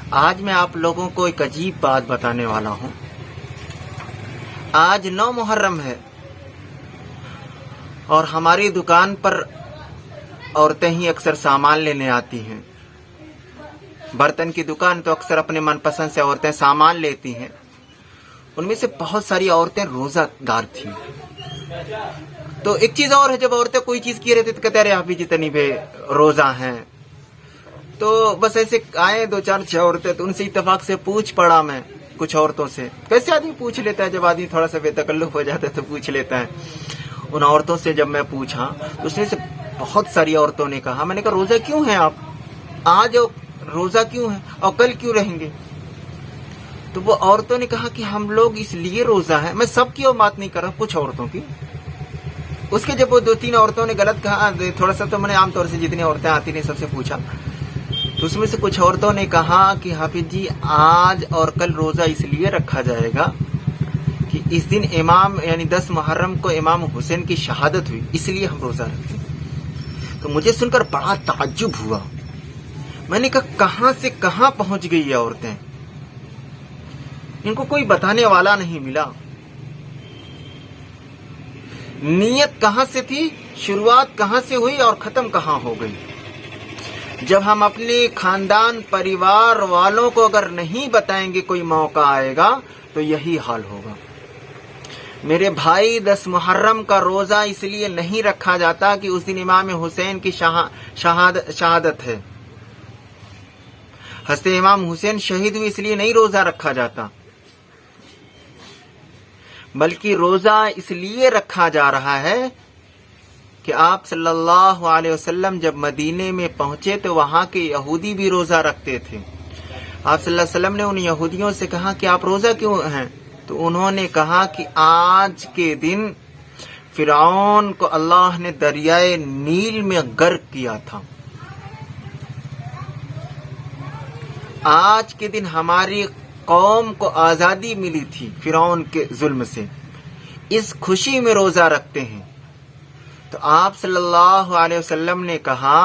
آج میں آپ لوگوں کو ایک عجیب بات بتانے والا ہوں۔ آج 9 محرم ہے اور ہماری دکان پر عورتیں ہی اکثر سامان لینے آتی ہیں۔ برتن کی دکان تو اکثر اپنے من پسند سے عورتیں سامان لیتی ہیں۔ ان میں سے بہت ساری عورتیں روزہ دار تھیں۔ تو ایک چیز اور ہے، جب عورتیں کوئی چیز کی رہتی تو کہتے ہیں آپ ہی جتنی بے روزہ ہیں۔ تو بس ایسے آئے 2-4 عورتیں، تو ان سے اتفاق سے پوچھ پڑا میں کچھ عورتوں سے۔ کیسے آدمی پوچھ لیتا ہے، جب آدمی تھوڑا سا بے تکلف ہو جاتا ہے تو پوچھ لیتا ہے۔ ان عورتوں سے جب میں پوچھا تو اس میں سے بہت ساری عورتوں نے کہا، میں نے کہا روزہ کیوں ہیں آپ؟ آج روزہ کیوں ہیں اور کل کیوں رہیں گے؟ تو وہ عورتوں نے کہا کہ ہم لوگ اس لیے روزہ ہیں، میں سب کی بات نہیں کر رہا، کچھ عورتوں کی۔ اس کے جب وہ 2-3 عورتوں نے غلط کہا، تھوڑا سا تو میں نے عام طور سے جتنی عورتیں آتی ہیں سب سے پوچھا، تو اس میں سے کچھ عورتوں نے کہا کہ حافظ جی آج اور کل روزہ اس لیے رکھا جائے گا کہ اس دن امام یعنی 10 محرم کو امام حسین کی شہادت ہوئی، اس لیے ہم روزہ رکھتے ہیں۔ تو مجھے سن کر بڑا تعجب ہوا۔ میں نے کہا کہاں سے کہاں پہنچ گئی یہ عورتیں، ان کو کوئی بتانے والا نہیں ملا۔ نیت کہاں سے تھی، شروعات کہاں سے ہوئی اور ختم کہاں ہو گئی۔ جب ہم اپنے خاندان پریوار والوں کو اگر نہیں بتائیں گے کوئی موقع آئے گا تو یہی حال ہوگا۔ میرے بھائی 10 محرم کا روزہ اس لیے نہیں رکھا جاتا کہ اس دن امام حسین کی شہادت ہے۔ حضرت امام حسین شہید ہوئے اس لیے نہیں روزہ رکھا جاتا، بلکہ روزہ اس لیے رکھا جا رہا ہے کہ آپ صلی اللہ علیہ وسلم جب مدینے میں پہنچے تو وہاں کے یہودی بھی روزہ رکھتے تھے۔ آپ صلی اللہ علیہ وسلم نے ان یہودیوں سے کہا کہ آپ روزہ کیوں ہیں؟ تو انہوں نے کہا کہ آج کے دن فرعون کو اللہ نے دریائے نیل میں غرق کیا تھا، آج کے دن ہماری قوم کو آزادی ملی تھی فرعون کے ظلم سے، اس خوشی میں روزہ رکھتے ہیں۔ تو آپ صلی اللہ علیہ وسلم نے کہا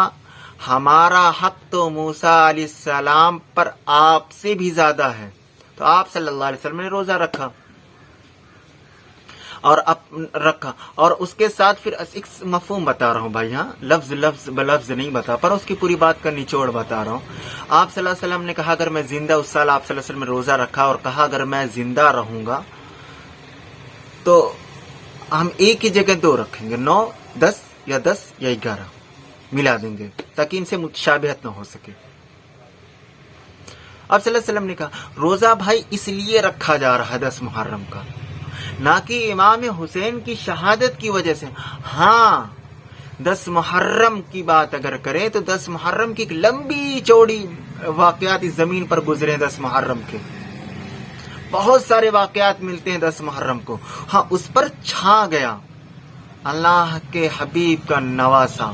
ہمارا حق تو موسیٰ علیہ السلام پر آپ سے بھی زیادہ ہے۔ تو آپ صلی اللہ علیہ وسلم نے روزہ رکھا اور اس کے ساتھ پھر ایک مفہوم بتا رہا ہوں بھائی، ہاں لفظ بلفظ نہیں بتا پر اس کی پوری بات کا نچوڑ بتا رہا ہوں۔ آپ صلی اللہ علیہ وسلم نے کہا اگر میں زندہ، اس سال آپ صلی اللہ علیہ وسلم نے روزہ رکھا اور کہا اگر میں زندہ رہوں گا تو ہم ایک ہی جگہ 2 رکھیں گے، 9 10 یا 10 یا 11 ملا دیں گے تاکہ ان سے متشابہت نہ ہو سکے۔ اب صلی اللہ علیہ وسلم نے کہا روزہ بھائی اس لیے رکھا جا رہا ہے 10 محرم کا، نہ کہ امام حسین کی شہادت کی وجہ سے۔ ہاں 10 محرم کی بات اگر کریں تو 10 محرم کی ایک لمبی چوڑی واقعات اس زمین پر گزرے 10 محرم کے، بہت سارے واقعات ملتے ہیں 10 محرم کو۔ ہاں اس پر چھا گیا اللہ کے حبیب کا نواسا،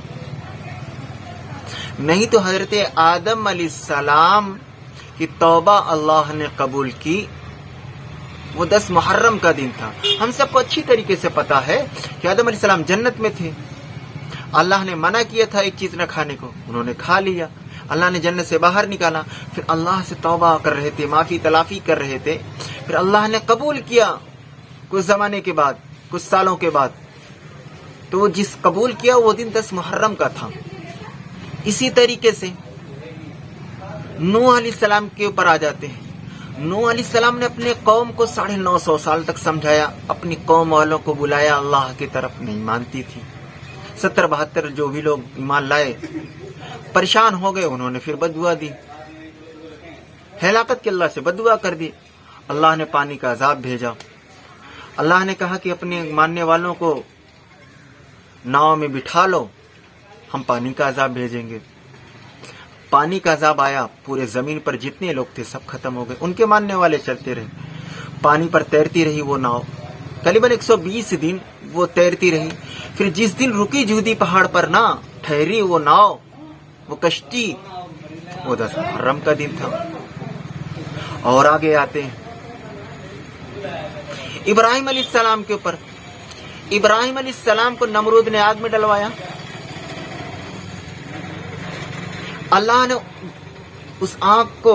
نہیں تو حضرت آدم علیہ السلام کی توبہ اللہ نے قبول کی، وہ 10 محرم کا دن تھا۔ ہم سب کو اچھی طریقے سے پتا ہے کہ آدم علیہ السلام جنت میں تھے، اللہ نے منع کیا تھا ایک چیز نہ کھانے کو، انہوں نے کھا لیا، اللہ نے جنت سے باہر نکالا، پھر اللہ سے توبہ کر رہے تھے، معافی تلافی کر رہے تھے، پھر اللہ نے قبول کیا کچھ زمانے کے بعد، کچھ سالوں کے بعد، تو وہ جس قبول کیا وہ دن 10 محرم کا تھا۔ اسی طریقے سے نوح علیہ السلام کے اوپر آ جاتے ہیں۔ نوح علیہ السلام نے اپنے قوم کو 950 سال تک سمجھایا، اپنی قوم والوں کو بلایا اللہ کی طرف، نہیں مانتی تھی۔ 70-72 جو بھی لوگ ایمان لائے پریشان ہو گئے، انہوں نے پھر بددعا دی، ہلاکت کے اللہ سے بددعا کر دی۔ اللہ نے پانی کا عذاب بھیجا، اللہ نے کہا کہ اپنے ماننے والوں کو ناؤ میں بٹھا لو، ہم پانی کا عذاب بھیجیں گے۔ پانی کا عذاب آیا، پورے زمین پر جتنے لوگ تھے سب ختم ہو گئے، ان کے ماننے والے چلتے رہے، پانی پر تیرتی رہی وہ ناؤ، قریباً 120 دن وہ تیرتی رہی۔ پھر جس دن رکی جودی پہاڑ پر نہ ٹھہری وہ ناؤ، وہ کشتی، وہ 10 محرم کا دن تھا۔ اور آگے آتے ہیں ابراہیم علیہ السلام کے اوپر۔ ابراہیم علیہ السلام کو نمرود نے آگ میں ڈلوایا، اللہ نے اس آگ کو